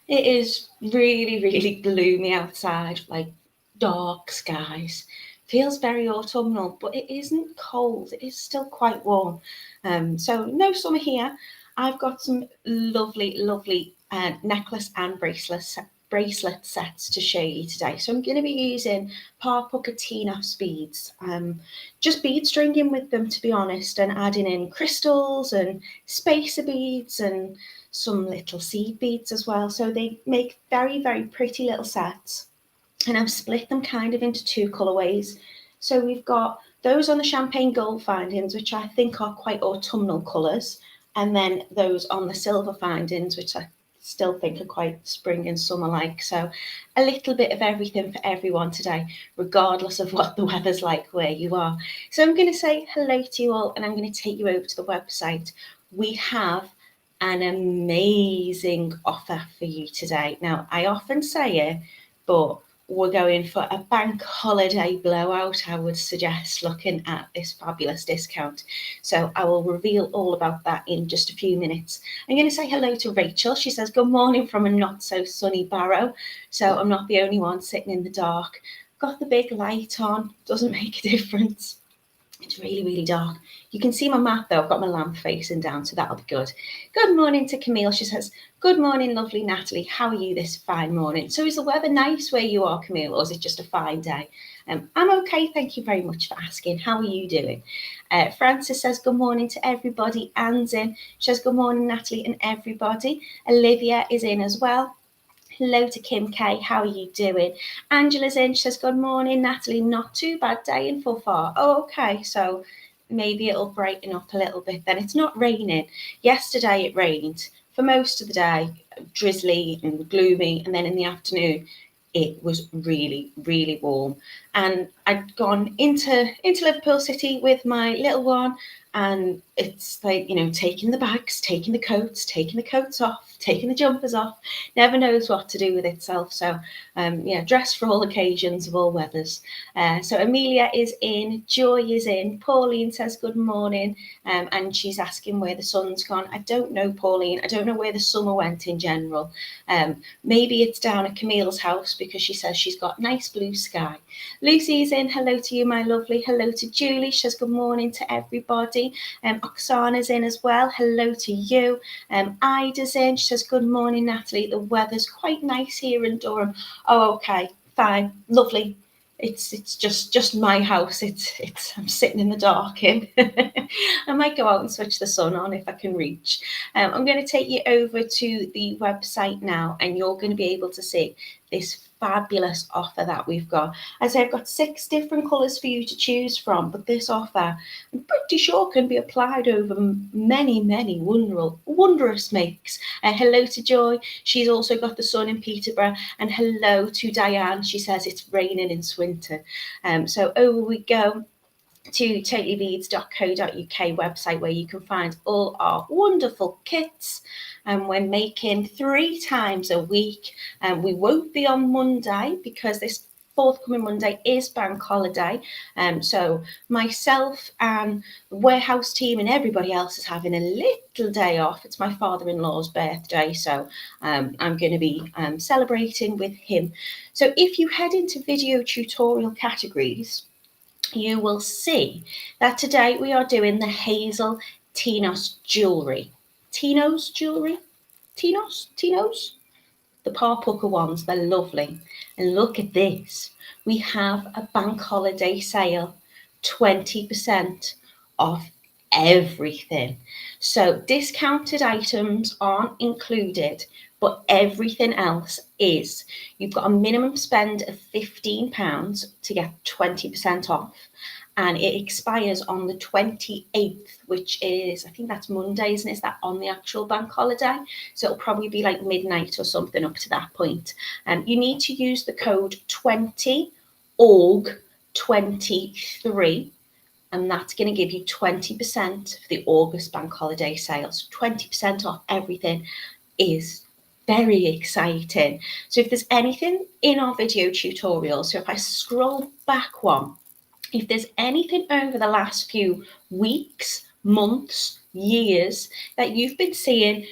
It is really, really gloomy outside, like dark skies. Feels very autumnal, but it isn't cold. It is still quite warm. So no summer here. I've got some lovely, lovely necklace and bracelet sets to show you today. So I'm going to be using Puca Tinos beads. Just bead stringing with them, to be honest, and adding in crystals and spacer beads and some little seed beads as well. So they make very, very pretty little sets. And I've split them kind of into two colorways. So we've got those on the champagne gold findings, which I think are quite autumnal colours, and then those on the silver findings, which I still think are quite spring and summer like. So a little bit of everything for everyone today, regardless of what the weather's like where you are. So I'm going to say hello to you all, and I'm going to take you over to the website. We have an amazing offer for you today. Now, I often say it, but we're going for a bank holiday blowout, I would suggest, looking at this fabulous discount. So I will reveal all about that in just a few minutes. I'm going to say hello to Rachel. She says, good morning from a not so sunny Barrow. So I'm not the only one sitting in the dark. Got the big light on, doesn't make a difference. It's really, really dark. You can see my map though. I've got my lamp facing down, so that'll be good. Good morning to Camille. She says, good morning, lovely Natalie. How are you this fine morning? So is the weather nice where you are, Camille, or is it just a fine day? I'm okay. Thank you very much for asking. How are you doing? Frances says, good morning to everybody. Anne's in. She says, good morning, Natalie and everybody. Olivia is in as well. Hello to Kim K. How are you doing? Angela's in. She says, good morning, Natalie. Not too bad day in full far. Oh, okay. So maybe it'll brighten up a little bit then. It's not raining. Yesterday it rained for most of the day, drizzly and gloomy. And then in the afternoon, it was really, really warm. And I'd gone into Liverpool City with my little one. And it's like, taking the bags, taking the coats off, taking the jumpers off, never knows what to do with itself. So, dress for all occasions of all weathers. So Amelia is in, Joy is in, Pauline says good morning, and she's asking where the sun's gone. I don't know, Pauline. I don't know where the summer went in general. Maybe it's down at Camille's house because she says she's got nice blue sky. Lucy's in. Hello to you, my lovely. Hello to Julie. She says good morning to everybody. Oksana's in as well. Hello to you. Ida's in. She says, good morning, Natalie. The weather's quite nice here in Durham. Oh, okay, fine, lovely. It's just my house. It's I'm sitting in the dark in. I might go out and switch the sun on if I can reach. I'm going to take you over to the website now, and you're going to be able to see this fabulous offer that we've got. As I've got 6 different colours for you to choose from, but this offer, I'm pretty sure, can be applied over many, many wondrous makes. Hello to Joy. She's also got the sun in Peterborough. And hello to Diane. She says it's raining in Swinton. So over we go to totallybeads.co.uk website, where you can find all our wonderful kits. And we're making 3 times a week. And we won't be on Monday because this forthcoming Monday is bank holiday. So myself and the warehouse team and everybody else is having a little day off. It's my father-in-law's birthday, so I'm going to be celebrating with him. So if you head into video tutorial categories, you will see that today we are doing the Hazel Tinos jewellery. Tinos jewellery? Tinos? The Puca ones, they're lovely. And look at this. We have a bank holiday sale, 20% off everything. So discounted items aren't included, but everything else is. You've got a minimum spend of £15 to get 20% off. And it expires on the 28th, which is, I think that's Monday, isn't it? Is that on the actual bank holiday? So it'll probably be like midnight or something up to that point. You need to use the code 20ORG23, and that's going to give you 20% for the August bank holiday sales. 20% off everything is very exciting. So if there's anything in our video tutorial, so if I scroll back one, if there's anything over the last few weeks, months, years that you've been seeing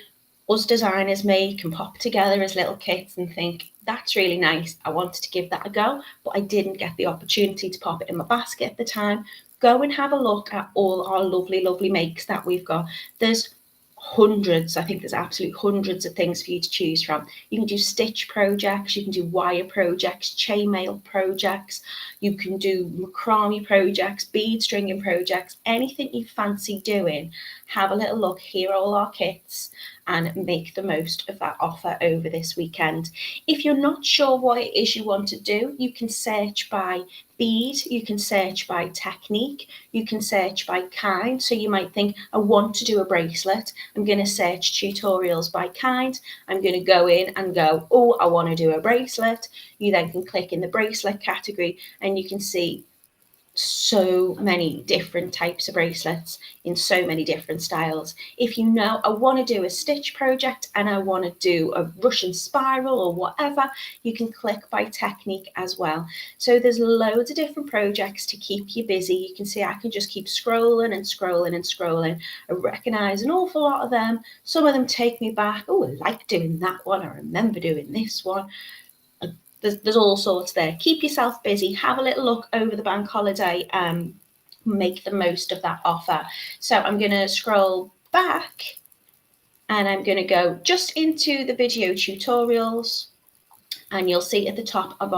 us designers make and pop together as little kits and think, that's really nice. I wanted to give that a go, but I didn't get the opportunity to pop it in my basket at the time. Go and have a look at all our lovely, lovely makes that we've got. There's hundreds, I think there's absolute hundreds of things for you to choose from. You can do stitch projects, you can do wire projects, chainmail projects, you can do macrame projects, bead stringing projects, anything you fancy doing. Have a little look, here are all our kits, and make the most of that offer over this weekend. If you're not sure what it is you want to do, you can search by bead, you can search by technique, you can search by kind. So you might think, I want to do a bracelet, I'm going to search tutorials by kind, I'm going to go in and go, oh, I want to do a bracelet. You then can click in the bracelet category and you can see so many different types of bracelets in so many different styles. If you know, I want to do a stitch project and I want to do a Russian spiral or whatever, you can click by technique as well. So there's loads of different projects to keep you busy. You can see I can just keep scrolling and scrolling and scrolling. I recognize an awful lot of them. Some of them take me back. Oh, I like doing that one. I remember doing this one. There's all sorts there. Keep yourself busy. Have a little look over the bank holiday. Make the most of that offer. So I'm going to scroll back and I'm going to go just into the video tutorials, and you'll see at the top of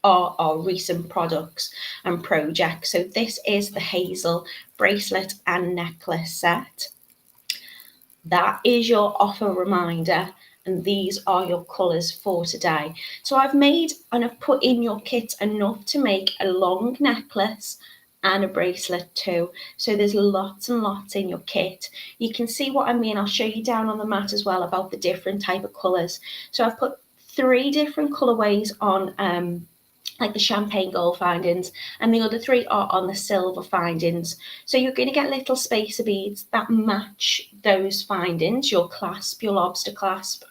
our recent products and projects. So this is the Hazel bracelet and necklace set. That is your offer reminder, and these are your colours for today. So I've made and I've put in your kit enough to make a long necklace and a bracelet too. So there's lots and lots in your kit. You can see what I mean. I'll show you down on the mat as well about the different type of colours. So I've put 3 different colourways on like the champagne gold findings, and the other 3 are on the silver findings. So you're going to get little spacer beads that match those findings, your clasp, your lobster clasp,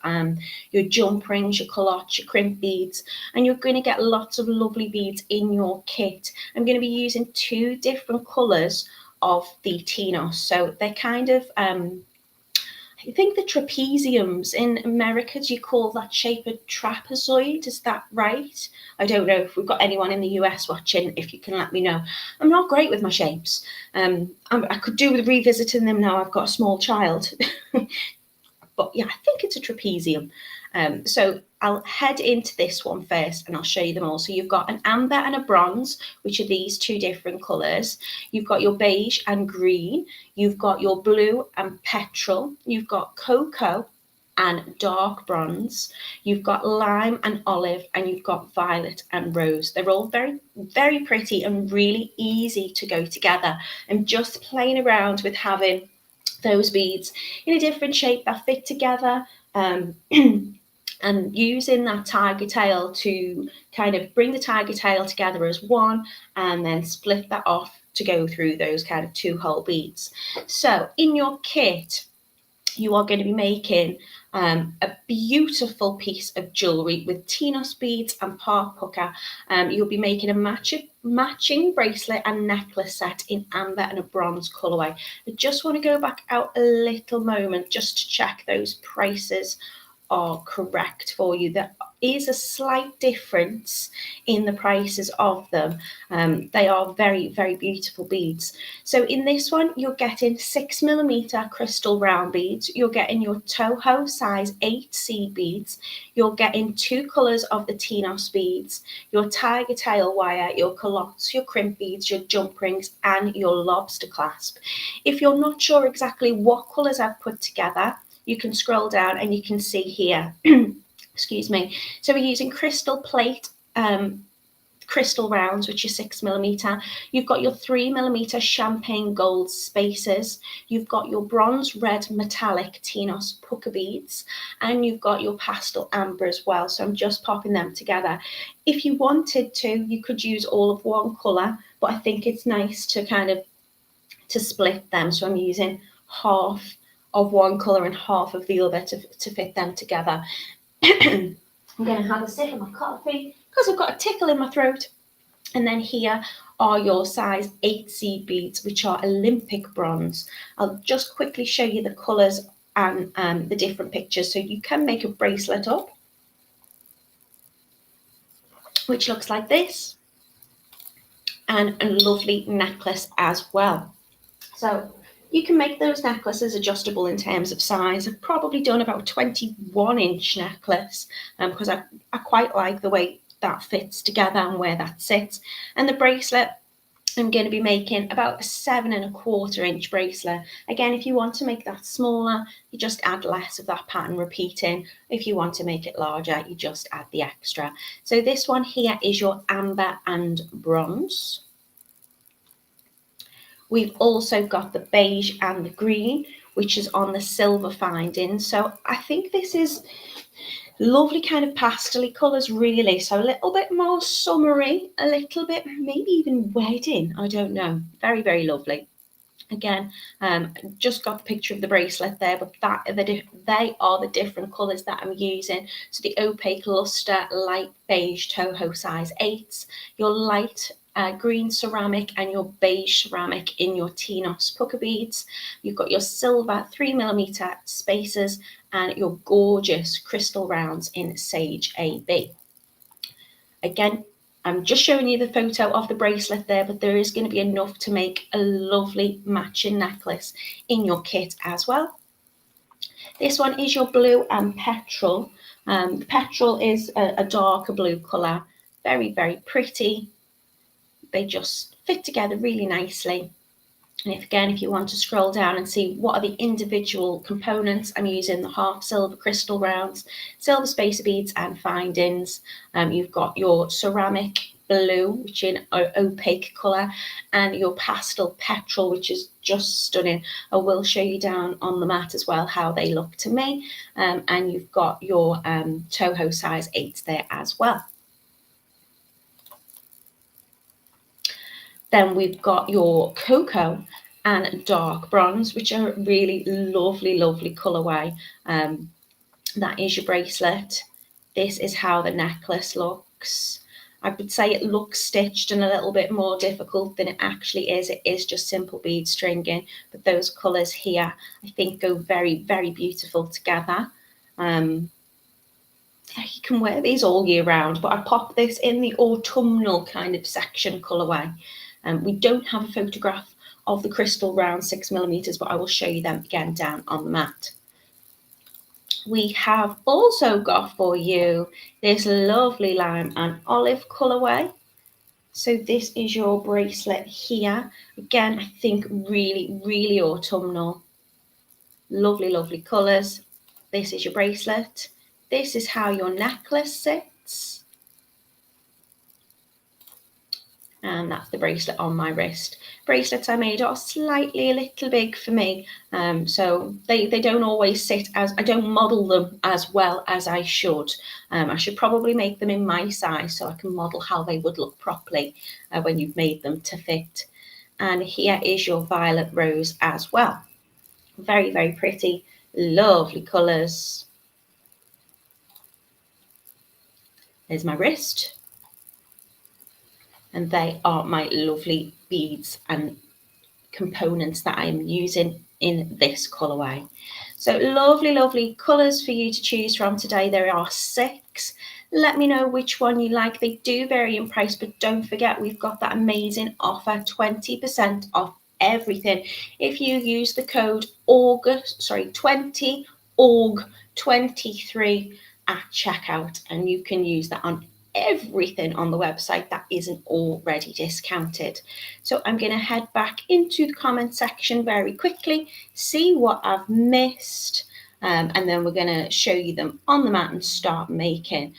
your jump rings, your calottes, your crimp beads, and you're going to get lots of lovely beads in your kit. I'm going to be using 2 different colours of the Tinos. So they're kind of I think the trapeziums in America, do you call that shape a trapezoid? Is that right? I don't know if we've got anyone in the US watching, if you can let me know. I'm not great with my shapes. I could do with revisiting them now I've got a small child. But yeah, I think it's a trapezium. So I'll head into this one first and I'll show you them all. So you've got an amber and a bronze, which are these 2 different colours. You've got your beige and green. You've got your blue and petrol. You've got cocoa and dark bronze. You've got lime and olive, and you've got violet and rose. They're all very, very pretty and really easy to go together. I'm just playing around with having those beads in a different shape that fit together, and using that Tigertail to kind of bring the Tigertail together as one and then split that off to go through those kind of 2-hole beads. So in your kit, you are going to be making a beautiful piece of jewellery with Tinos beads and Puca. You'll be making a matching bracelet and necklace set in amber and a bronze colourway. I just want to go back out a little moment just to check those prices are correct for you. There is a slight difference in the prices of them. They are very, very beautiful beads. So in this one, you're getting 6mm crystal round beads. You're getting your Toho size 8 seed beads. You're getting 2 colours of the Tinos beads, your Tigertail wire, your Calottes, your Crimp beads, your jump rings, and your Lobster Clasp. If you're not sure exactly what colours I've put together, you can scroll down and you can see here, excuse me. So we're using crystal plate, crystal rounds, which are 6mm. You've got your 3mm champagne gold spacers. You've got your bronze red metallic Tinos Puca beads, and you've got your pastel amber as well. So I'm just popping them together. If you wanted to, you could use all of one colour, but I think it's nice to kind of split them. So I'm using half of one colour and half of the other to fit them together. I'm going to have a sip of my coffee because I've got a tickle in my throat. And then here are your size 8 seed beads, which are Olympic bronze. I'll just quickly show you the colours and the different pictures. So you can make a bracelet up, which looks like this, and a lovely necklace as well. So you can make those necklaces adjustable in terms of size. I've probably done about 21-inch necklace because I quite like the way that fits together and where that sits. And the bracelet, I'm going to be making about a 7¼ inch bracelet. Again, if you want to make that smaller, you just add less of that pattern repeating. If you want to make it larger, you just add the extra. So this one here is your amber and bronze. We've also got the beige and the green, which is on the silver finding. So I think this is lovely kind of pastel colours, really. So a little bit more summery, a little bit maybe even wedding, I don't know. Very, very lovely. Again, just got the picture of the bracelet there, but they are the different colours that I'm using. So the opaque luster, light beige Toho size 8s, your light green ceramic and your beige ceramic in your Tinos Puca beads. You've got your silver 3mm spacers and your gorgeous crystal rounds in Sage AB. Again, I'm just showing you the photo of the bracelet there, but there is going to be enough to make a lovely matching necklace in your kit as well. This one is your blue and petrol. Petrol is a darker blue colour, very, very pretty. They just fit together really nicely. And if you want to scroll down and see what are the individual components, I'm using the half silver crystal rounds, silver spacer beads and findings. You've got your ceramic blue, which is an opaque colour, and your pastel petrol, which is just stunning. I will show you down on the mat as well how they look to me. And you've got your Toho size 8 there as well. Then we've got your cocoa and dark bronze, which are really lovely, lovely colorway. That is your bracelet. This is how the necklace looks. I would say it looks stitched and a little bit more difficult than it actually is. It is just simple bead stringing, but those colors here, I think, go very, very beautiful together. You can wear these all year round, but I popped this in the autumnal kind of section colorway. We don't have a photograph of the crystal round 6mm, but I will show you them again down on the mat. We have also got for you this lovely lime and olive colorway. So this is your bracelet here. Again, I think really, really autumnal. Lovely, lovely colors. This is your bracelet. This is how your necklace sits. And that's the bracelet on my wrist. Bracelets I made are slightly a little big for me, so they don't always sit as, I don't model them as well as I should. I should probably make them in my size so I can model how they would look properly when you've made them to fit. And here is your violet rose as well. Very, very pretty, lovely colours. There's my wrist. And they are my lovely beads and components that I'm using in this colorway. So lovely, lovely colors for you to choose from today. There are 6. Let me know which one you like. They do vary in price, but don't forget we've got that amazing offer, 20% off everything if you use the code 20ORG23 at checkout, and you can use that on everything on the website that isn't already discounted. So I'm going to head back into the comment section very quickly, see what I've missed, and then we're going to show you them on the mat and start making.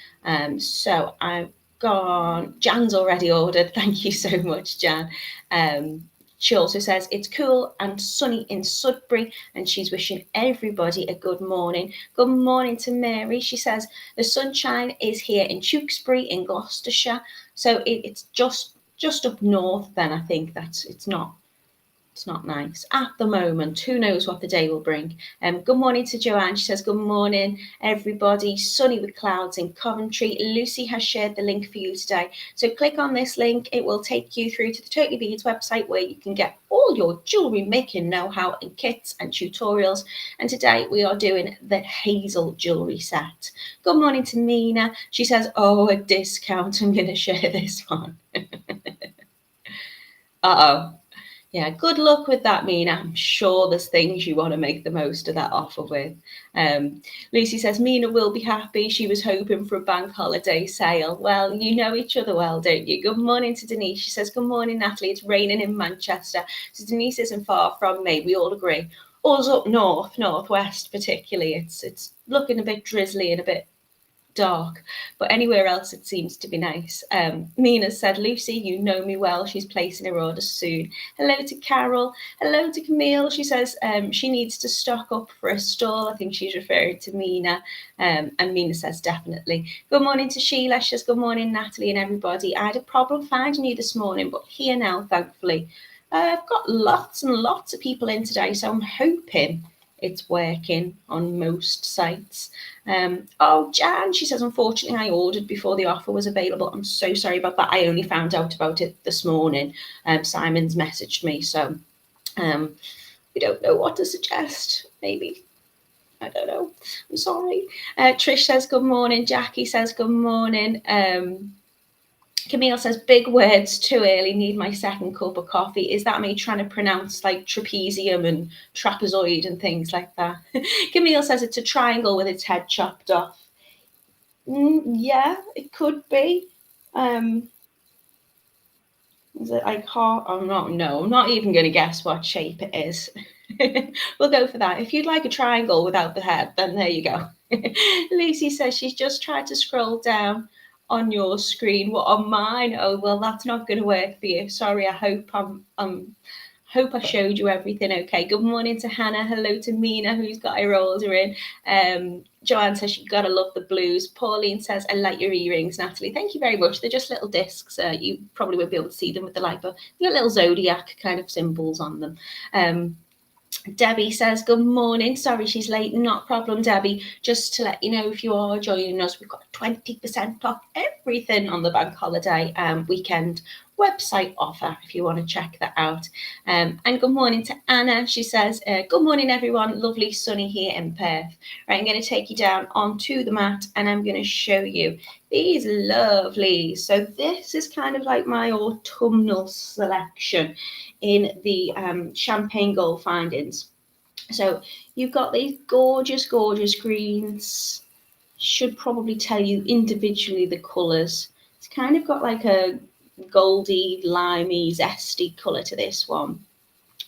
So I've gone, Jan's already ordered. Thank you so much, Jan. She also says it's cool and sunny in Sudbury, and she's wishing everybody a good morning. Good morning to Mary. She says the sunshine is here in Tewkesbury in Gloucestershire, so it's just up north. Then I think it's not It's not nice at the moment. Who knows what the day will bring? Good morning to Joanne. She says, good morning, everybody. Sunny with clouds in Coventry. Lucy has shared the link for you today. So click on this link. It will take you through to the Totally Beads website where you can get all your jewellery making know-how and kits and tutorials. And today we are doing the Hazel jewellery set. Good morning to Nina. She says, oh, a discount. I'm going to share this one. Uh-oh. Yeah, good luck with that, Mina. I'm sure there's things you want to make the most of that offer with. Lucy says, Mina will be happy. She was hoping for a bank holiday sale. Well, you know each other well, don't you? Good morning to Denise. She says, good morning, Natalie. It's raining in Manchester. So Denise isn't far from me. We all agree. Us up north, northwest particularly, it's looking a bit drizzly and a bit dark, but anywhere else it seems to be nice. Mina said, Lucy, you know me well. She's placing her order soon. Hello to Carol. Hello to Camille. She says she needs to stock up for a stall. I think she's referring to Mina. And Mina says, definitely. Good morning to Sheila. She says, good morning, Natalie and everybody. I had a problem finding you this morning, but here now, thankfully. I've got lots and lots of people in today, so I'm hoping it's working on most sites. Oh, Jan, she says, unfortunately, I ordered before the offer was available. I'm so sorry about that. I only found out about it this morning. Simon's messaged me, so we don't know what to suggest. Maybe, I don't know. I'm sorry. Trish says, good morning. Jackie says, good morning. Camille says, big words, too early, need my second cup of coffee. Is that me trying to pronounce like trapezium and trapezoid and things like that? Camille says it's a triangle with its head chopped off. Yeah, it could be. Is it like heart? I'm not even going to guess what shape it is. We'll go for that. If you'd like a triangle without the head, then there you go. Lucy says she's just tried to scroll down on your screen. What on mine? Oh, well, that's not going to work for you. Sorry, I hope hope I showed you everything okay. Good morning to Hannah. Hello to Mina, who's got her order in. Joanne says she gotta love the blues. Pauline says, I like your earrings, Natalie. Thank you very much. They're just little discs. You probably won't be able to see them with the light, but they've got little zodiac kind of symbols on them. Debbie says, good morning. Sorry she's late. Not a problem, Debbie. Just to let you know, if you are joining us, we've got 20% off everything on the bank holiday weekend website offer if you want to check that out. And good morning to Anna. She says, good morning, everyone. Lovely sunny here in Perth. Right, I'm going to take you down onto the mat and I'm going to show you these lovely. So this is kind of like my autumnal selection in the champagne gold findings. So you've got these gorgeous, gorgeous greens. Should probably tell you individually the colours. It's kind of got like a goldy, limey, zesty colour to this one.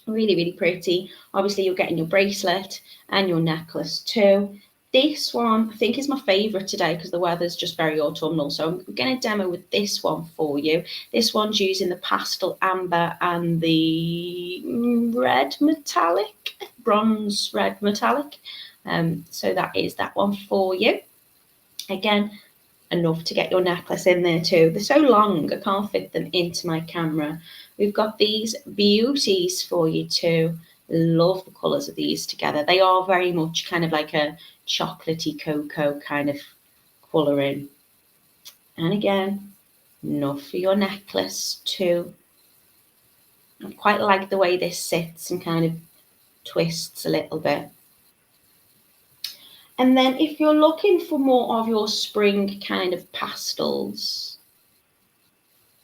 Really, really pretty. Obviously, you're getting your bracelet and your necklace too. This one, I think, is my favourite today because the weather's just very autumnal. So I'm going to demo with this one for you. This one's using the pastel amber and the red metallic, bronze red metallic. So that is that one for you. Again, enough to get your necklace in there too. They're so long, I can't fit them into my camera. We've got these beauties for you too. Love the colours of these together. They are very much kind of like a chocolatey cocoa kind of colouring. And again, enough for your necklace too. I quite like the way this sits and kind of twists a little bit. And then if you're looking for more of your spring kind of pastels,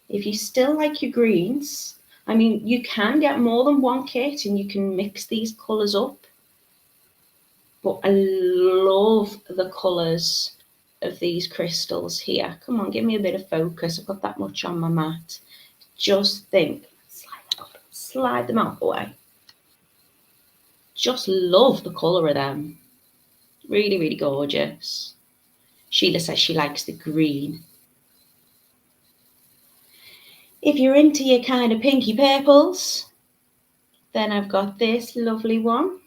if you still like your greens, I mean, you can get more than one kit and you can mix these colours up. But I love the colours of these crystals here. Come on, give me a bit of focus. I've got that much on my mat. Just think, slide them out the way. Just love the colour of them. Really, really gorgeous. Sheila says she likes the green. If you're into your kind of pinky purples, then I've got this lovely one.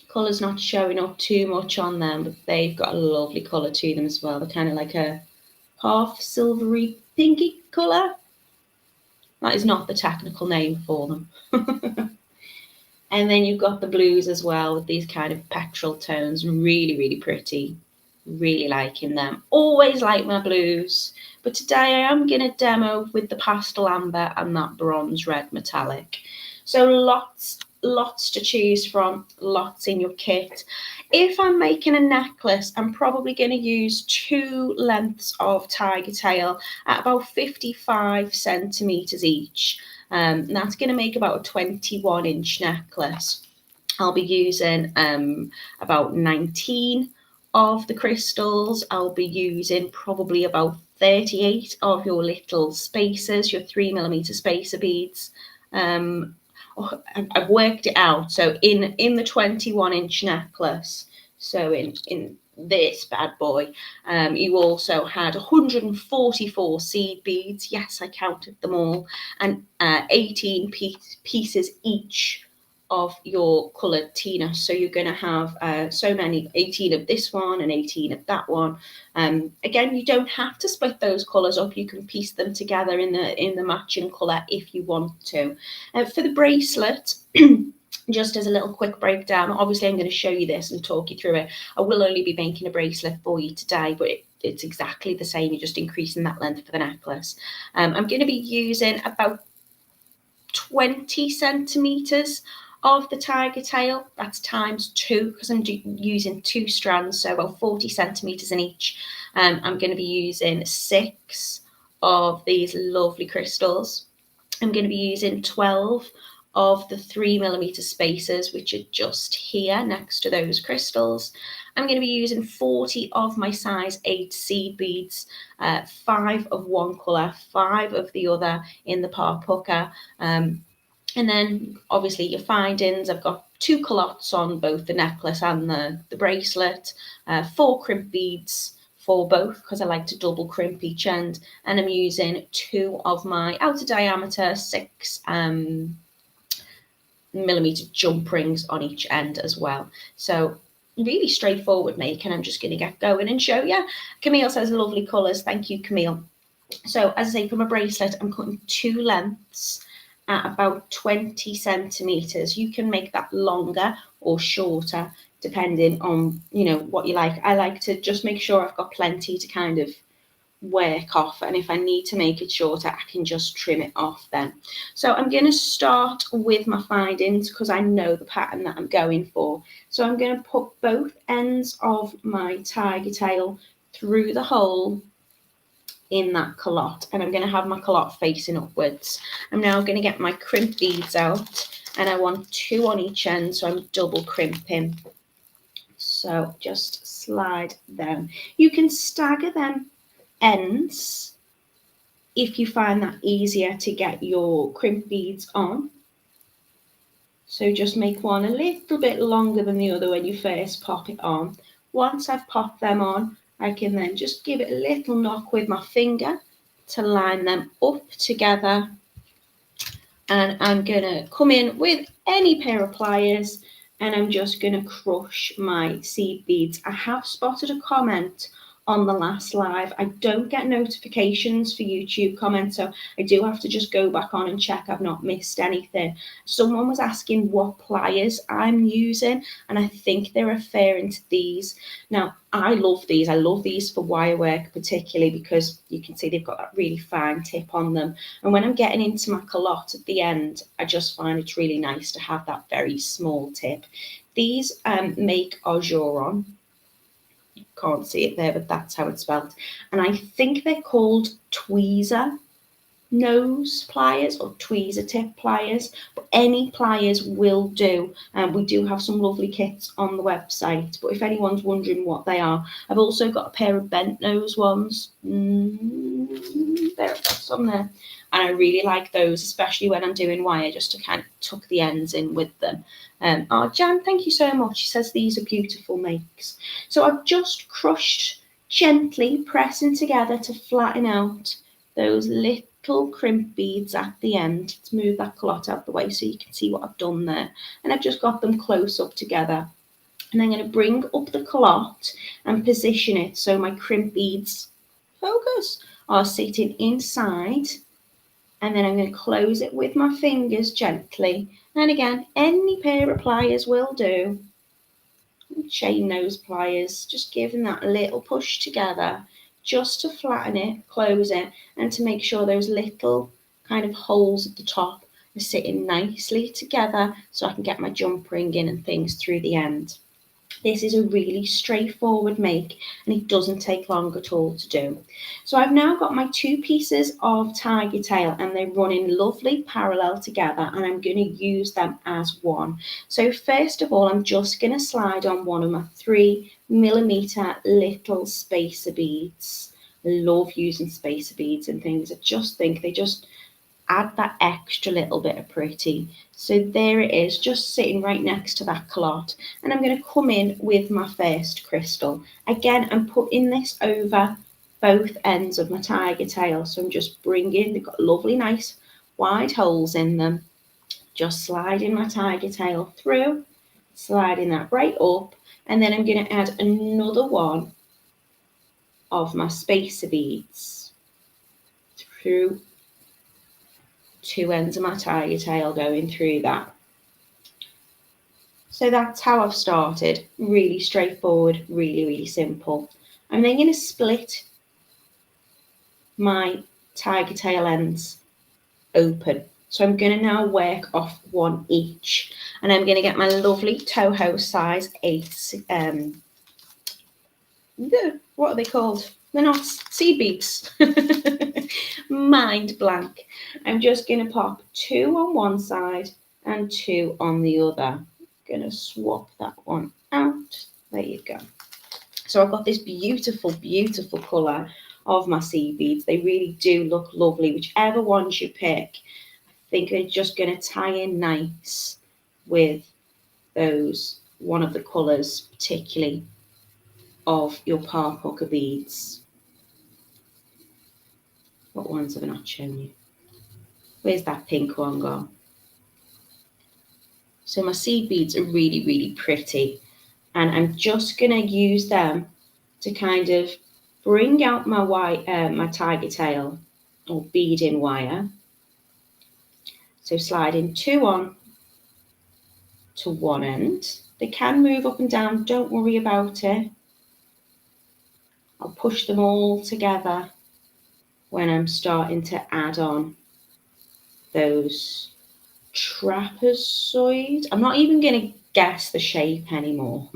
Colour's not showing up too much on them, but they've got a lovely colour to them as well. They're kind of like a half silvery pinky colour. That is not the technical name for them. And then you've got the blues as well, with these kind of petrol tones. Really, really pretty. Really liking them. Always like my blues. But today I am going to demo with the pastel amber and that bronze red metallic. So lots to choose from, lots in your kit. If I'm making a necklace, I'm probably going to use 2 lengths of Tigertail at about 55 centimetres each. That's going to make about a 21-inch necklace. I'll be using about 19 of the crystals. I'll be using probably about 38 of your little spacers, your 3mm spacer beads. I've worked it out. So in the 21-inch necklace, so in this bad boy, you also had 144 seed beads. Yes, I counted them all, and 18 pieces each of your coloured Tinos. So you're going to have so many, 18 of this one and 18 of that one. Again, you don't have to split those colours up. You can piece them together in the matching colour if you want to. For the bracelet, just as a little quick breakdown, obviously I'm going to show you this and talk you through it. I will only be making a bracelet for you today, but it's exactly the same. You're just increasing that length for the necklace. I'm going to be using about 20 centimetres of the Tigertail. That's times 2 because I'm using 2 strands, so about 40 centimetres in each. I'm going to be using 6 of these lovely crystals. I'm going to be using 12 of the 3mm spacers, which are just here next to those crystals. I'm going to be using 40 of my size 8 seed beads, 5 of one colour, 5 of the other in the par Puca. And then obviously your findings, I've got 2 calottes on both the necklace and the bracelet, 4 crimp beads for both because I like to double crimp each end, and I'm using 2 of my outer diameter 6 millimeter jump rings on each end as well. So really straightforward make, and I'm just going to get going and show you. Camille says lovely colours. Thank you, Camille. So as I say, from a bracelet, I'm cutting 2 lengths at about 20 centimetres. You can make that longer or shorter depending on, you know, what you like. I like to just make sure I've got plenty to kind of work off, and if I need to make it shorter, I can just trim it off then. So I'm going to start with my findings because I know the pattern that I'm going for. So I'm going to put both ends of my Tigertail through the hole in that calotte, and I'm going to have my calotte facing upwards. I'm now going to get my crimp beads out, and I want 2 on each end, so I'm double crimping. So just slide them. You can stagger them ends if you find that easier to get your crimp beads on. So just make one a little bit longer than the other when you first pop it on. Once I've popped them on, I can then just give it a little knock with my finger to line them up together. And I'm going to come in with any pair of pliers, and I'm just going to crush my seed beads. I have spotted a comment on the last live. I don't get notifications for YouTube comments, so I do have to just go back on and check I've not missed anything. Someone was asking what pliers I'm using, and I think they're referring to these. Now, I love these. I love these for wire work particularly because you can see they've got that really fine tip on them. And when I'm getting into my calotte at the end, I just find it's really nice to have that very small tip. These make Augeron. Can't see it there, but that's how it's spelled. And I think they're called tweezer nose pliers or tweezer tip pliers, but any pliers will do. We do have some lovely kits on the website, but if anyone's wondering what they are, I've also got a pair of bent nose ones. There, I've got some there, and I really like those, especially when I'm doing wire, just to kind of tuck the ends in with them. Oh, Jan, thank you so much. She says these are beautiful makes. So I've just crushed gently, pressing together to flatten out those little crimp beads at the end. Let's move that calotte out the way so you can see what I've done there. And I've just got them close up together. And I'm going to bring up the calotte and position it so my crimp beads, focus, are sitting inside And then I'm going to close it with my fingers gently. And again, any pair of pliers will do. Chain nose pliers, just giving that a little push together just to flatten it, close it, and to make sure those little kind of holes at the top are sitting nicely together so I can get my jump ring in and things through the end. This is a really straightforward make and it doesn't take long at all to do. So I've now got my two pieces of Tigertail and they're running lovely parallel together and I'm going to use them as one. So first of all, I'm just going to slide on one of my 3mm little spacer beads. I love using spacer beads and things. I just think they just add that extra little bit of pretty. So there it is, just sitting right next to that calotte. And I'm going to come in with my first crystal. Again, I'm putting this over both ends of my Tigertail. So I'm just bringing, they've got lovely nice wide holes in them. Just sliding my Tigertail through, sliding that right up. And then I'm going to add another one of my spacer beads through two ends of my Tigertail, going through that. So that's how I've started. Really straightforward, really simple. I'm then going to split my Tigertail ends open. So I'm going to now work off one each. And I'm going to get my lovely Toho size 8, what are they called? They're not seed beads. Mind blank. I'm just going to pop 2 on one side and 2 on the other. Going to swap that one out. There you go. So I've got this beautiful colour of my seed beads. They really do look lovely. Whichever ones you pick, I think are just going to tie in nice with those, one of the colours particularly of your Puca beads. What ones have I not shown you? Where's that pink one gone? So my seed beads are really pretty. And I'm just going to use them to kind of bring out my my Tigertail or beading wire. So sliding 2 on to one end. They can move up and down, don't worry about it. I'll push them all together when I'm starting to add on those trapezoid. I'm not even going to guess the shape anymore.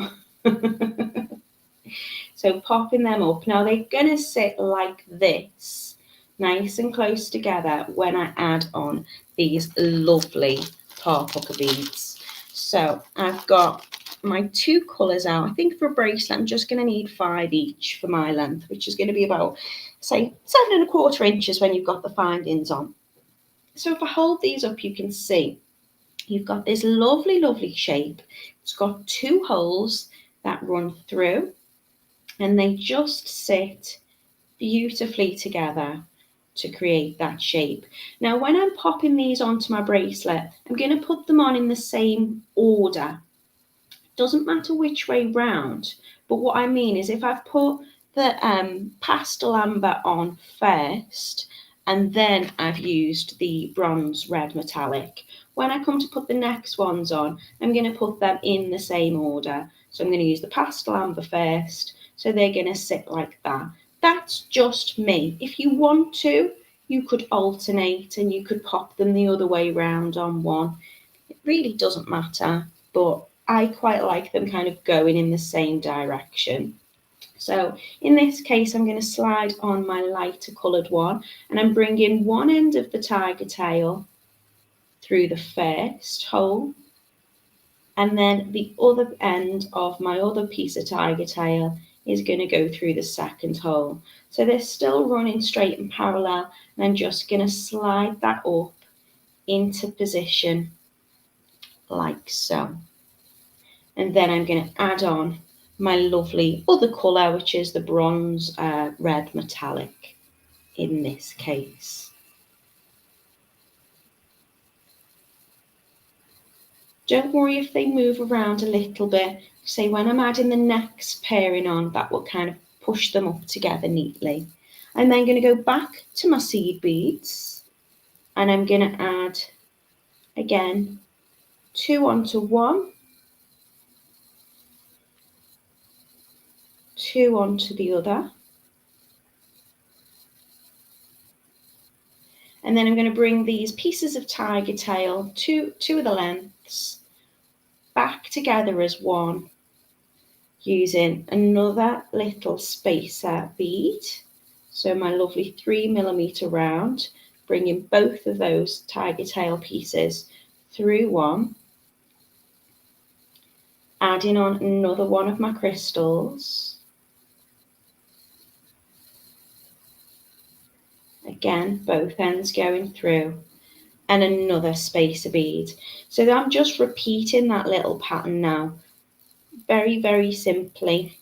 So popping them up. Now they're going to sit like this, nice and close together when I add on these lovely Puca beads. So I've got my 2 colours out. I think for a bracelet I'm just going to need 5 each for my length, which is going to be about, say, 7¼ inches when you've got the findings on. So if I hold these up, you can see you've got this lovely shape. It's got 2 holes that run through and they just sit beautifully together to create that shape. Now when I'm popping these onto my bracelet, I'm going to put them on in the same order. Doesn't matter which way round, but what I mean is if I've put the pastel amber on first and then I've used the bronze red metallic, when I come to put the next ones on, I'm going to put them in the same order. So I'm going to use the pastel amber first, so they're going to sit like that. That's just me. If you want to, you could alternate and you could pop them the other way round on one. It really doesn't matter, but I quite like them kind of going in the same direction. So in this case, I'm going to slide on my lighter coloured one and I'm bringing one end of the Tigertail through the first hole and then the other end of my other piece of Tigertail is going to go through the second hole. So they're still running straight and parallel and I'm just going to slide that up into position like so. And then I'm going to add on my lovely other colour, which is the bronze red metallic in this case. Don't worry if they move around a little bit. Say when I'm adding the next pairing on, that will kind of push them up together neatly. I'm then going to go back to my seed beads and I'm going to add, again, 2 onto one, 2 onto the other, and then I'm going to bring these pieces of Tigertail, two of the lengths, back together as one, using another little spacer bead. So my lovely 3mm round, bringing both of those Tigertail pieces through one, adding on another one of my crystals. Again, both ends going through, and another spacer bead. So I'm just repeating that little pattern now, very, very simply,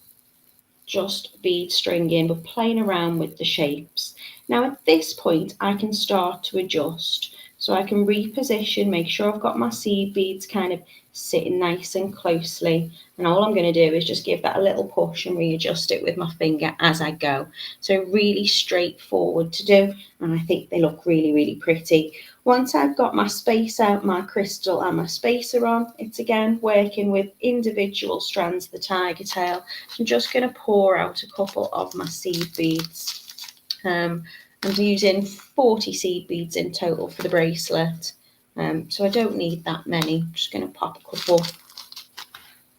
just bead stringing, but playing around with the shapes. Now at this point, I can start to adjust. So I can reposition, make sure I've got my seed beads kind of sitting nice and closely. And all I'm going to do is just give that a little push and readjust it with my finger as I go. So really straightforward to do. And I think they look really, really pretty. Once I've got my spacer, my crystal and my spacer on, it's again working with individual strands of the Tigertail. I'm just going to pour out a couple of my seed beads. I'm using 40 seed beads in total for the bracelet, so I don't need that many. I'm just going to pop a couple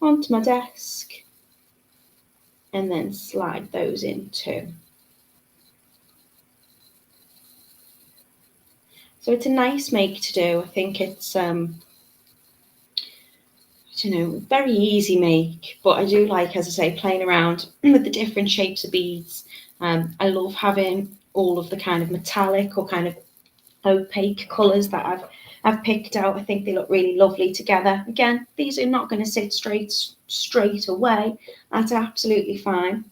onto my desk and then slide those in too. So it's a nice make to do. I think it's, I don't know, very easy make, but I do like, as I say, playing around with the different shapes of beads. I love having all of the kind of metallic or kind of opaque colours that I've picked out. I think they look really lovely together. Again, these are not going to sit straight away. That's absolutely fine.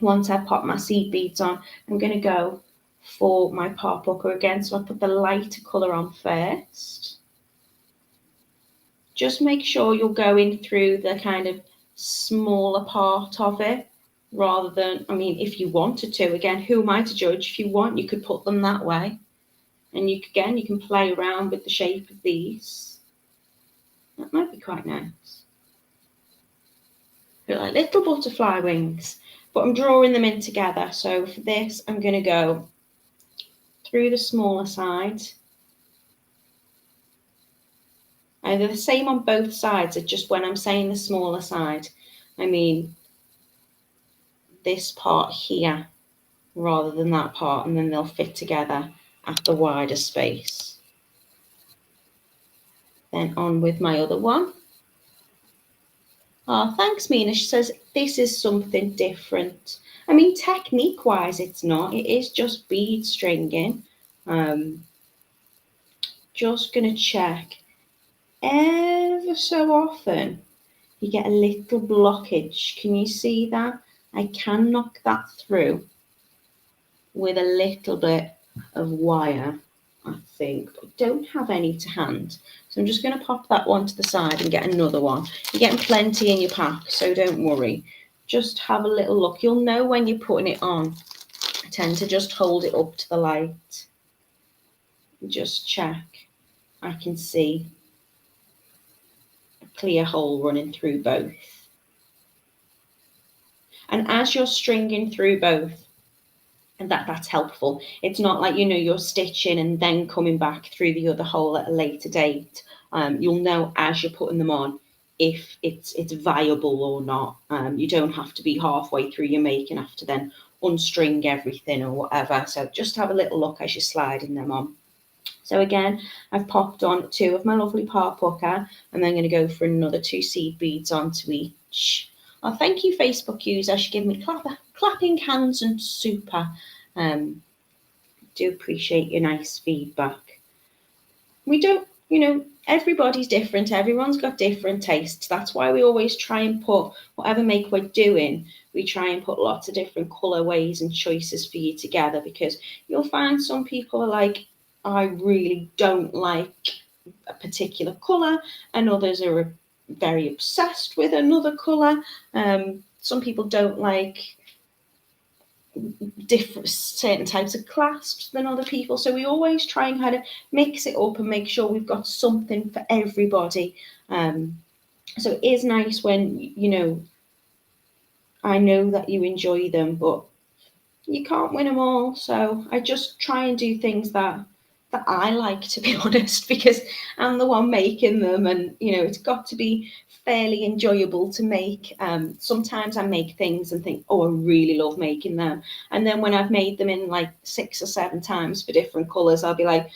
Once I've popped my seed beads on, I'm going to go for my Puca again. So I put the lighter colour on first. Just make sure you're going through the kind of smaller part of it, rather than, I mean, if you wanted to, again, who am I to judge? If you want, you could put them that way. And you can play around with the shape of these. That might be quite nice. They're like little butterfly wings, but I'm drawing them in together. So for this, I'm going to go through the smaller side. And they're the same on both sides. It's just when I'm saying the smaller side, I mean this part here rather than that part, and then they'll fit together at the wider space. Then on with my other one. Oh, thanks, Mina. She says, this is something different. I mean, technique-wise, it's not. It is just bead stringing. Just going to check. Ever so often, you get a little blockage. Can you see that? I can knock that through with a little bit of wire, I think, but I don't have any to hand. So I'm just going to pop that one to the side and get another one. You're getting plenty in your pack, so don't worry. Just have a little look. You'll know when you're putting it on. I tend to just hold it up to the light and just check. I can see a clear hole running through both. And as you're stringing through both, and that's helpful. It's not like, you're stitching and then coming back through the other hole at a later date. You'll know as you're putting them on if it's viable or not. You don't have to be halfway through your make and have to then unstring everything or whatever. So just have a little look as you're sliding them on. So again, I've popped on 2 of my lovely Puca, and then I'm going to go for another 2 seed beads onto each. Oh, thank you, Facebook user. She gave me clapping hands and super. Do appreciate your nice feedback. We don't, everybody's different. Everyone's got different tastes. That's why we always try and put whatever make we're doing, we try and put lots of different colorways and choices for you together, because you'll find some people are like, I really don't like a particular color, and others are very obsessed with another color. Some people don't like different certain types of clasps than other people. So we always try and kind of mix it up and make sure we've got something for everybody. So it is nice when, you know, I know that you enjoy them, but you can't win them all. So I just try and do things that I like, to be honest, because I'm the one making them, and you know it's got to be fairly enjoyable to make. Sometimes I make things and think, oh, I really love making them, and then when I've made them in like 6 or 7 times for different colours, I'll be like,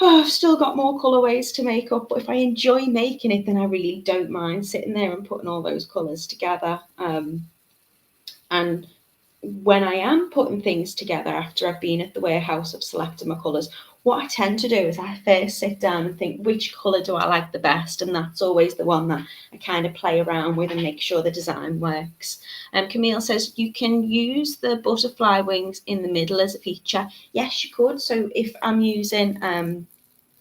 oh, I've still got more colourways to make up. But if I enjoy making it, then I really don't mind sitting there and putting all those colours together. And when I am putting things together after I've been at the warehouse of selecting my colours, what I tend to do is I first sit down and think, which colour do I like the best? And that's always the one that I kind of play around with and make sure the design works. Camille says, you can use the butterfly wings in the middle as a feature. Yes, you could. So if I'm using,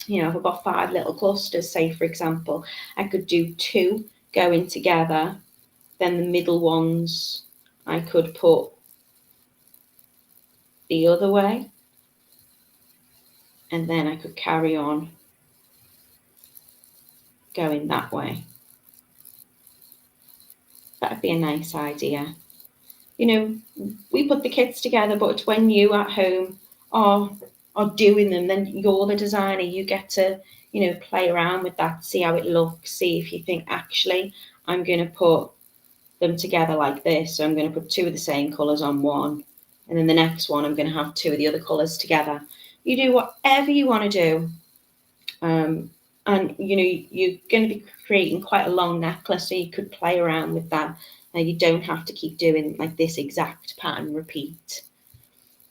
you know, if I've got 5 little clusters, say, for example, I could do 2 going together, then the middle ones I could put the other way, and then I could carry on going that way. That'd be a nice idea. You know, we put the kits together, but it's when you at home are doing them, then you're the designer. You get to, you know, play around with that, see how it looks, see if you think, actually, I'm going to put them together like this. So I'm going to put 2 of the same colours on one, and then the next one I'm going to have 2 of the other colours together. You do whatever you want to do. And you know, you're going to be creating quite a long necklace, so you could play around with that. Now you don't have to keep doing like this exact pattern repeat.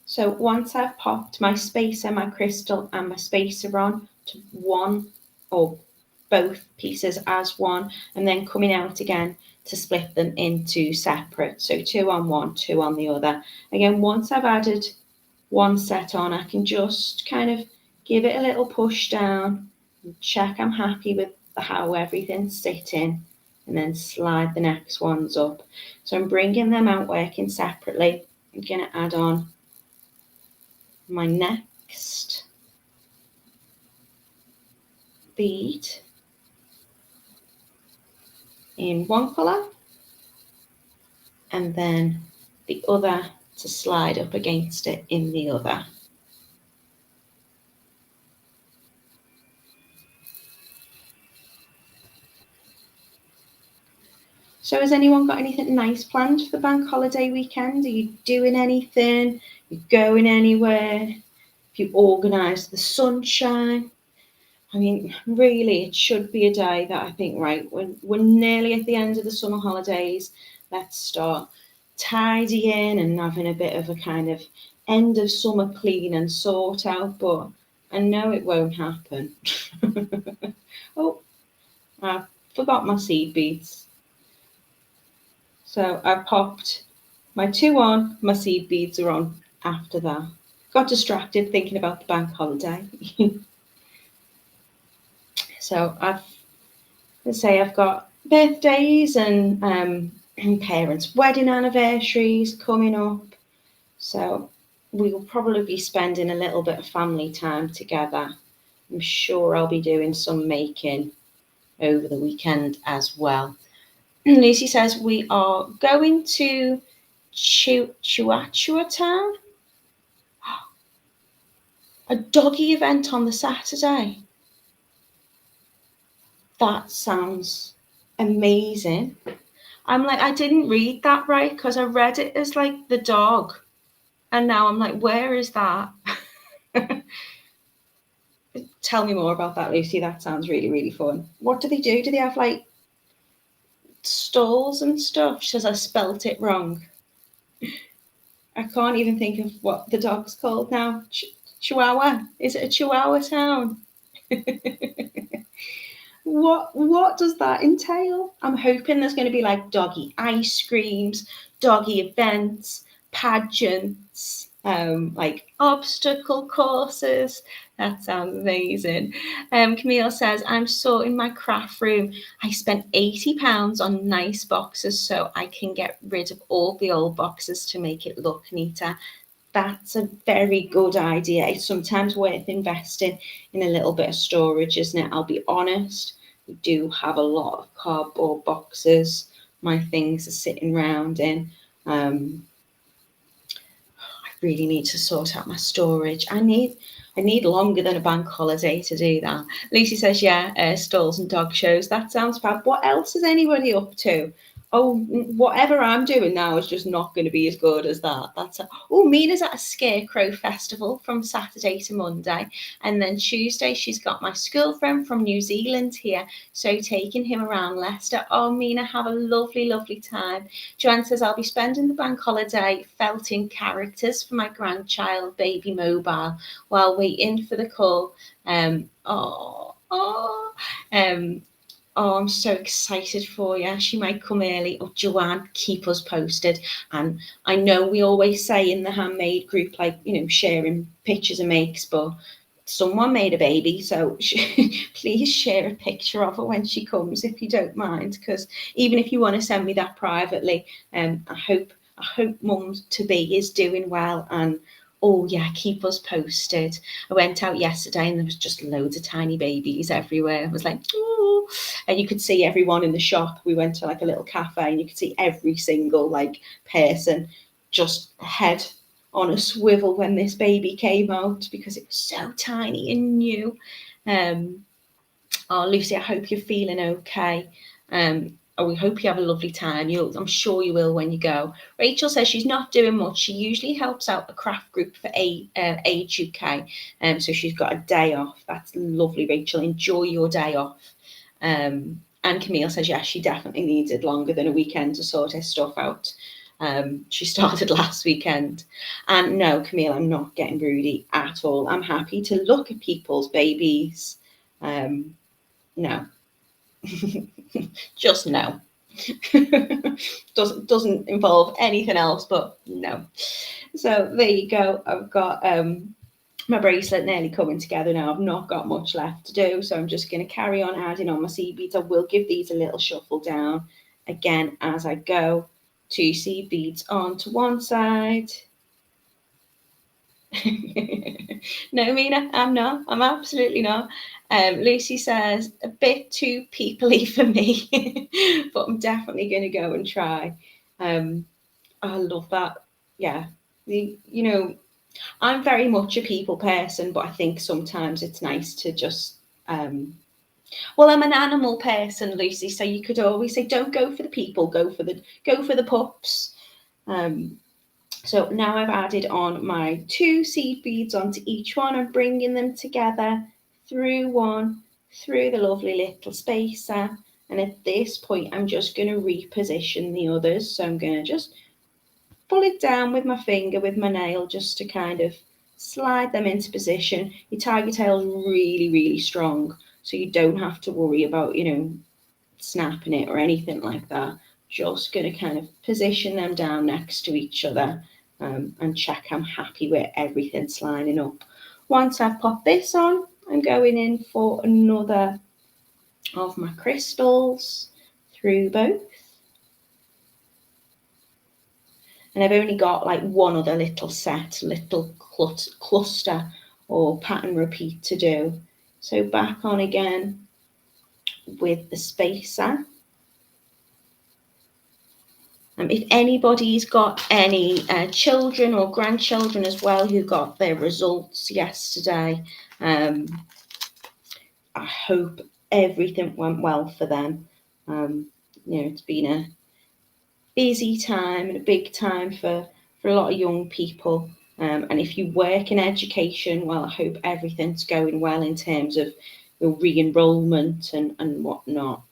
So once I've popped my spacer, my crystal and my spacer on to one or both pieces as one, and then coming out again to split them into separate, so 2 on one, 2 on the other. Again, once I've added one set on, I can just kind of give it a little push down, check I'm happy with how everything's sitting, and then slide the next ones up. So I'm bringing them out working separately. I'm going to add on my next bead in one colour, and then the other to slide up against it in the other. So has anyone got anything nice planned for the bank holiday weekend? Are you doing anything? Are you going anywhere? Have you organised the sunshine? I mean, really, it should be a day that I think, right, we're nearly at the end of the summer holidays. Let's start tidying and having a bit of a kind of end of summer clean and sort out. But I know it won't happen. Oh, I forgot my seed beads. So I popped my 2 on, my seed beads are on after that. Got distracted thinking about the bank holiday. So I've got birthdays and parents' wedding anniversaries coming up. So we will probably be spending a little bit of family time together. I'm sure I'll be doing some making over the weekend as well. Lucy says we are going to Chihuahua Town. A doggy event on the Saturday. That sounds amazing. I'm like, I didn't read that right because I read it as like the dog. And now I'm like, where is that? Tell me more about that, Lucy. That sounds really, really fun. What do they do? Do they have like stalls and stuff? She says I spelt it wrong. I can't even think of what the dog's called now. Chihuahua. Is it a Chihuahua town? What does that entail? I'm hoping there's going to be like doggy ice creams, doggy events, pageants. like obstacle courses. That sounds amazing. Camille says, I'm sorting my craft room. I spent £80 on nice boxes so I can get rid of all the old boxes to make it look neater. That's a very good idea. It's sometimes worth investing in a little bit of storage, isn't it? I'll be honest, we do have a lot of cardboard boxes my things are sitting around in. I really need to sort out my storage. I need longer than a bank holiday to do that. Lucy says, yeah, stalls and dog shows. That sounds fab. What else is anybody up to? Oh, whatever I'm doing now is just not going to be as good as that. Oh, Mina's at a scarecrow festival from Saturday to Monday. And then Tuesday, she's got my school friend from New Zealand here. So taking him around Leicester. Oh, Mina, have a lovely, lovely time. Joanne says, I'll be spending the bank holiday felting characters for my grandchild, Baby Mobile, while waiting for the call. Oh, I'm so excited for you. She might come early. Oh, Joanne, keep us posted. And I know we always say in the handmade group, like, sharing pictures of makes, but someone made a baby. So please share a picture of her when she comes, if you don't mind. Because even if you want to send me that privately, I hope mum to be is doing well. And oh yeah, keep us posted. I went out yesterday and there was just loads of tiny babies everywhere. I was like, oh, and you could see everyone in the shop. We went to like a little cafe and you could see every single like person just head on a swivel when this baby came out because it was so tiny and new. Oh, Lucy, I hope you're feeling okay. We hope you have a lovely time. I'm sure you will when you go. Rachel says she's not doing much. She usually helps out a craft group for Age UK. So she's got a day off. That's lovely, Rachel. Enjoy your day off. And Camille says, yes, she definitely needed longer than a weekend to sort her stuff out. She started last weekend. And no, Camille, I'm not getting broody at all. I'm happy to look at people's babies. No. Just no. doesn't involve anything else, but no. So there you go. I've got my bracelet nearly coming together now. I've not got much left to do, so I'm just going to carry on adding on my seed beads. I will give these a little shuffle down again as I go. 2 seed beads onto one side. No, Mina, I'm not. I'm absolutely not. Lucy says, a bit too peoply for me, but I'm definitely going to go and try. I love that. Yeah. I'm very much a people person, but I think sometimes it's nice to just, well, I'm an animal person, Lucy, so you could always say, don't go for the people, go for the pups. So now I've added on my 2 seed beads onto each one. I'm bringing them together through one, through the lovely little spacer. And at this point, I'm just going to reposition the others. So I'm going to just pull it down with my finger, with my nail, just to kind of slide them into position. Your tiger tail is really, really strong. So you don't have to worry about, snapping it or anything like that. Just going to kind of position them down next to each other and check I'm happy with everything's lining up. Once I've popped this on, I'm going in for another of my crystals through both. And I've only got like one other little cluster or pattern repeat to do. So back on again with the spacer. If anybody's got any children or grandchildren as well who got their results yesterday, I hope everything went well for them. It's been a busy time and a big time for a lot of young people. And if you work in education, well, I hope everything's going well in terms of re-enrollment and whatnot.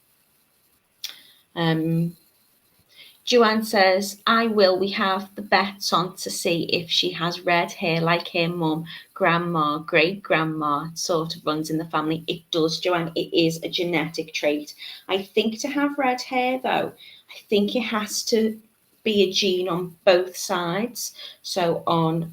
Joanne says, we have the bets on to see if she has red hair like her mum, grandma, great-grandma. It sort of runs in the family. It does, Joanne. It is a genetic trait. I think to have red hair, though, I think it has to be a gene on both sides. So on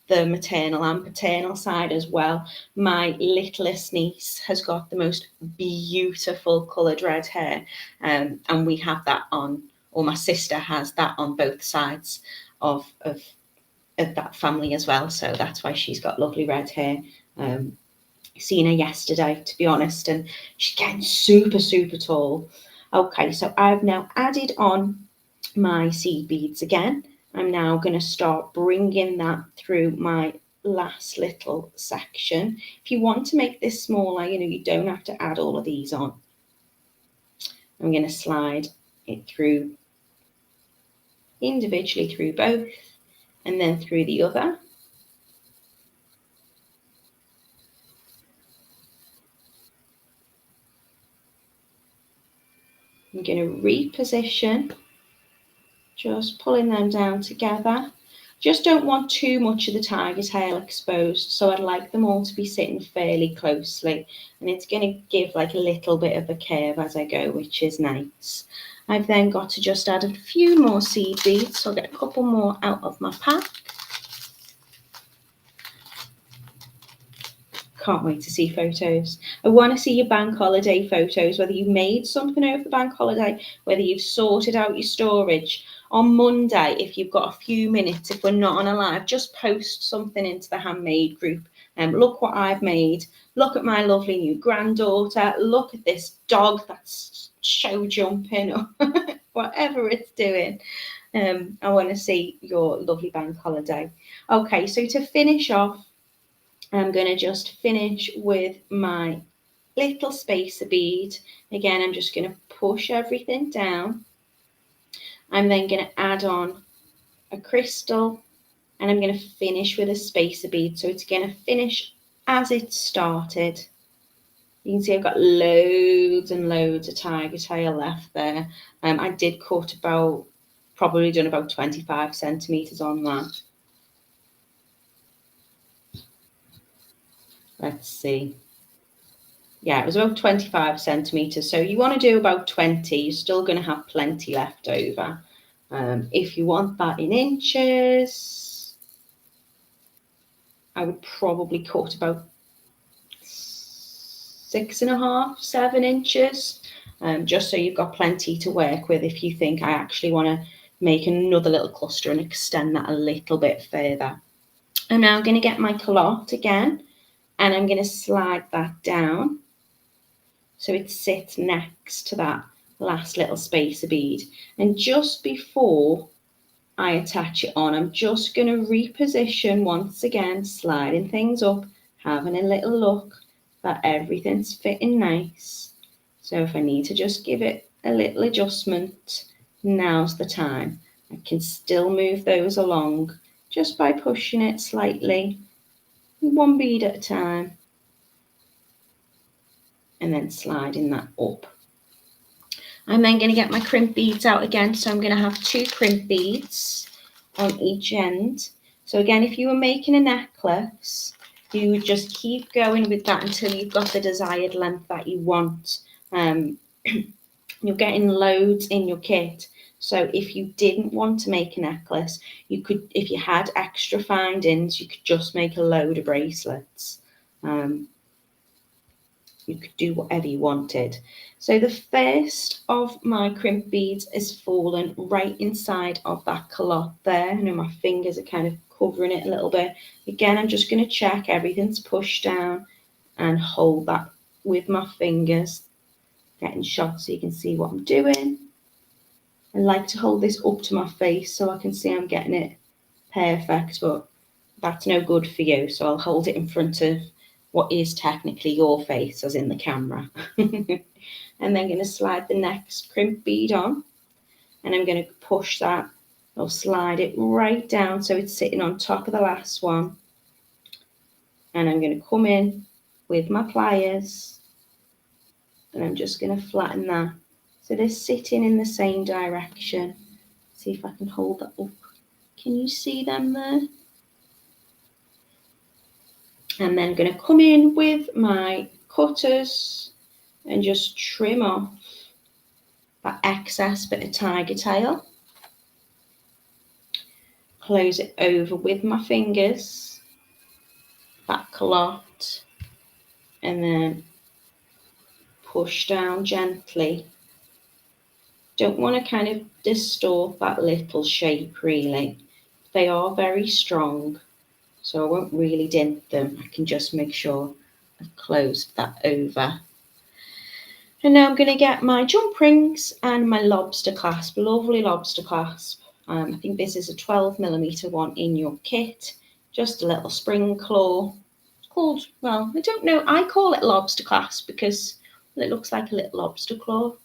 the maternal and paternal side as well. My littlest niece has got the most beautiful coloured red hair, and we have that on, or my sister has that on both sides of that family as well. So that's why she's got lovely red hair. Seen her yesterday, to be honest, and she's getting super, super tall. Okay, so I've now added on my seed beads again. I'm now going to start bringing that through my last little section. If you want to make this smaller, you don't have to add all of these on. I'm going to slide it through individually through both and then through the other. I'm going to reposition, just pulling them down together. Just don't want too much of the tiger tail exposed, so I'd like them all to be sitting fairly closely, and it's going to give like a little bit of a curve as I go, which is nice. I've then got to just add a few more seed beads, so I'll get a couple more out of my pack. Can't wait to see photos. I want to see your bank holiday photos, whether you made something over the bank holiday, whether you've sorted out your storage. On Monday, if you've got a few minutes, if we're not on a live, just post something into the handmade group. Look what I've made. Look at my lovely new granddaughter. Look at this dog that's show jumping or whatever it's doing. I want to see your lovely bank holiday. Okay, so to finish off, I'm going to just finish with my little spacer bead. Again, I'm just going to push everything down. I'm then going to add on a crystal, and I'm going to finish with a spacer bead. So it's going to finish as it started. You can see I've got loads and loads of tiger tail left there. I did cut probably done about 25 centimetres on that. Let's see. Yeah, it was about 25 centimetres. So you want to do about 20. You're still going to have plenty left over. If you want that in inches, I would probably cut about 6.5, 7 inches, just so you've got plenty to work with if you think I actually want to make another little cluster and extend that a little bit further. I'm now going to get my calotte again, and I'm going to slide that down so it sits next to that last little spacer bead. And just before I attach it on, I'm just going to reposition once again, sliding things up, having a little look that everything's fitting nice. So if I need to just give it a little adjustment, now's the time. I can still move those along just by pushing it slightly, one bead at a time, and then sliding that up. I'm then going to get my crimp beads out again. So I'm going to have 2 crimp beads on each end. So again, if you were making a necklace, you would just keep going with that until you've got the desired length that you want. You're getting loads in your kit. So if you didn't want to make a necklace, you could, if you had extra findings, you could just make a load of bracelets. You could do whatever you wanted. So the first of my crimp beads is fallen right inside of that calotte there. I know my fingers are kind of covering it a little bit. Again, I'm just going to check everything's pushed down and hold that with my fingers, getting shots so you can see what I'm doing. I like to hold this up to my face so I can see I'm getting it perfect, but that's no good for you. So I'll hold it in front of what is technically your face, as in the camera. And then going to slide the next crimp bead on, and I'm going to push that, or slide it right down so it's sitting on top of the last one. And I'm going to come in with my pliers, and I'm just going to flatten that so they're sitting in the same direction. See if I can hold that up. Can you see them there? And then I'm going to come in with my cutters and just trim off that excess bit of tiger tail. close it over with my fingers, that calotte, and then push down gently. Don't want to kind of distort that little shape really. They are very strong, so I won't really dint them. I can just make sure I've closed that over. And now I'm going to get my jump rings and my lobster clasp, lovely lobster clasp. I think this is a 12mm one in your kit, just a little spring claw. It's called, well, I don't know, I call it lobster clasp because it looks like a little lobster claw,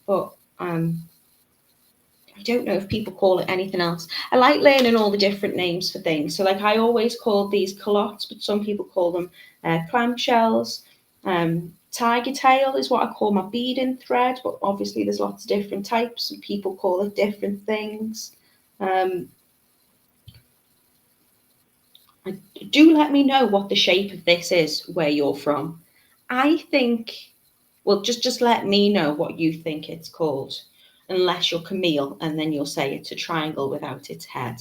but I don't know if people call it anything else. I like learning all the different names for things. So like I always call these calottes, but some people call them clamshells. Tigertail is what I call my beading thread, but obviously there's lots of different types and people call it different things. Do let me know what the shape of this is where you're from. I think, well, just let me know what you think it's called, unless you're Camille, and then you'll say it's a triangle without its head.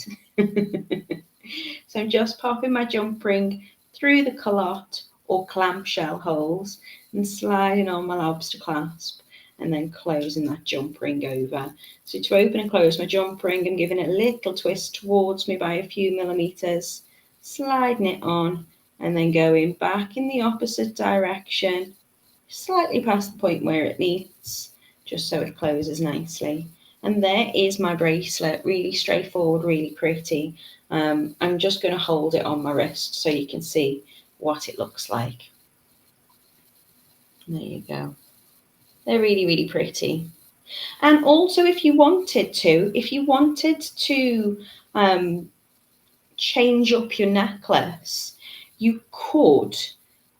So I'm just popping my jump ring through the calotte or clamshell holes and sliding on my lobster clasp and then closing that jump ring over. So to open and close my jump ring, I'm giving it a little twist towards me by a few millimeters, sliding it on and then going back in the opposite direction, slightly past the point where it meets, just so it closes nicely. And there is my bracelet, really straightforward, really pretty. I'm just going to hold it on my wrist so you can see what it looks like. There you go. They're really, really pretty. And also if you wanted to change up your necklace, you could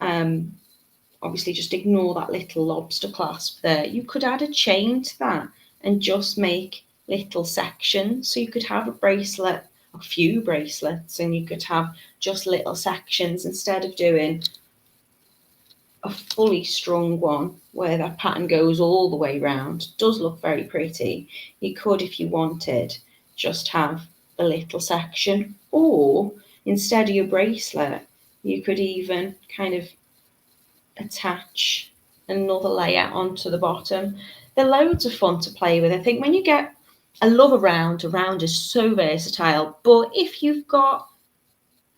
obviously just ignore that little lobster clasp there. You could add a chain to that and just make little sections. So you could have a bracelet, a few bracelets, and you could have just little sections instead of doing a fully strung one where that pattern goes all the way round. It does look very pretty. You could, if you wanted, just have a little section, or instead of your bracelet, you could even kind of attach another layer onto the bottom. They're loads of fun to play with. I think when you get, I love a round is so versatile, but if you've got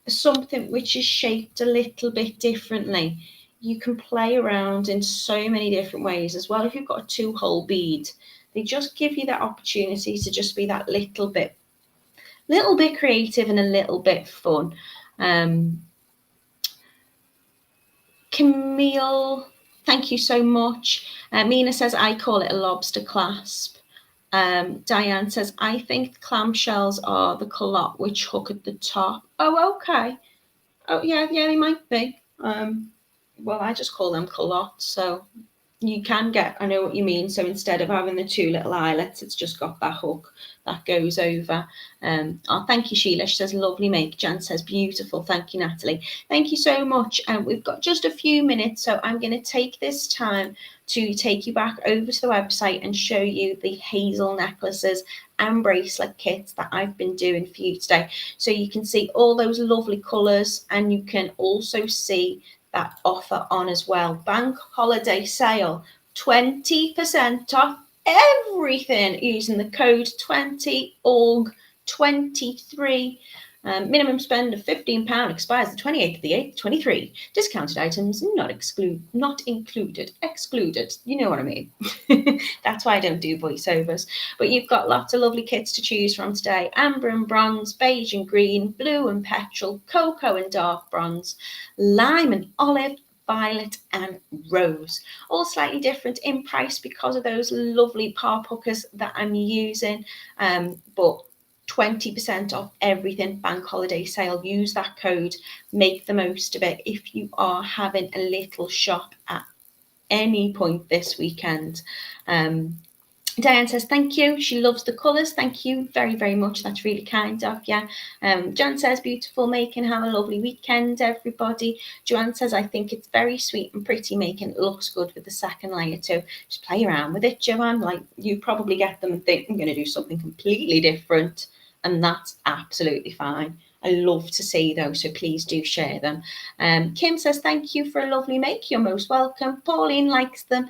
something which is shaped a little bit differently, you can play around in so many different ways as well. If you've got a 2-hole bead, they just give you that opportunity to just be that little bit creative and a little bit fun. Camille, thank you so much. Mina says, I call it a lobster clasp. Diane says, I think clamshells are the calotte which hook at the top. Oh, okay. Oh, yeah, they might be. Well, I just call them calottes, so you can get, I know what you mean. So instead of having the 2 little eyelets, it's just got that hook that goes over. Oh, thank you, Sheila. She says, lovely make. Jan says, beautiful. Thank you, Natalie. Thank you so much. We've got just a few minutes, so I'm going to take this time to take you back over to the website and show you the hazel necklaces and bracelet kits that I've been doing for you today. So you can see all those lovely colours, and you can also see that offer on as well. Bank holiday sale, 20% off everything using the code 20org23. Minimum spend of £15 expires the 28th of the 8th, 23. Discounted items not included, excluded. You know what I mean. That's why I don't do voiceovers. But you've got lots of lovely kits to choose from today. Amber and bronze, beige and green, blue and petrol, cocoa and dark bronze, lime and olive, violet and rose. All slightly different in price because of those lovely pop hookers that I'm using. But 20% off everything, bank holiday sale. Use that code, make the most of it if you are having a little shop at any point this weekend. Diane says, thank you. She loves the colours. Thank you very, very much. That's really kind of you. Jan says, beautiful making. Have a lovely weekend, everybody. Joanne says, I think it's very sweet and pretty making. It looks good with the second layer too. Just play around with it, Joanne. Like, you probably get them and think, I'm going to do something completely different. and that's absolutely fine. I love to see those, so please do share them. Kim says, thank you for a lovely make. You're most welcome. Pauline likes them.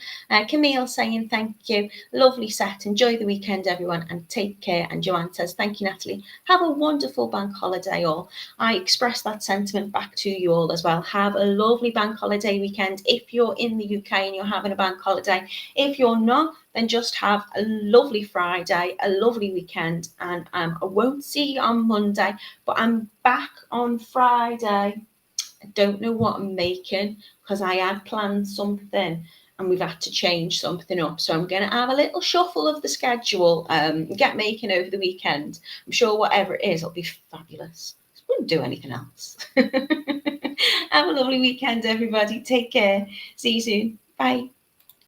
Camille saying thank you. Lovely set. Enjoy the weekend, everyone, and take care. And Joanne says, thank you, Natalie. Have a wonderful bank holiday, all. I express that sentiment back to you all as well. Have a lovely bank holiday weekend if you're in the UK and you're having a bank holiday. If you're not, then just have a lovely Friday, a lovely weekend, and I won't see you on Monday, but I'm back on Friday. I don't know what I'm making because I had planned something and we've had to change something up. So I'm going to have a little shuffle of the schedule, get making over the weekend. I'm sure whatever it is, it'll be fabulous. I wouldn't do anything else. Have a lovely weekend, everybody. Take care. See you soon. Bye.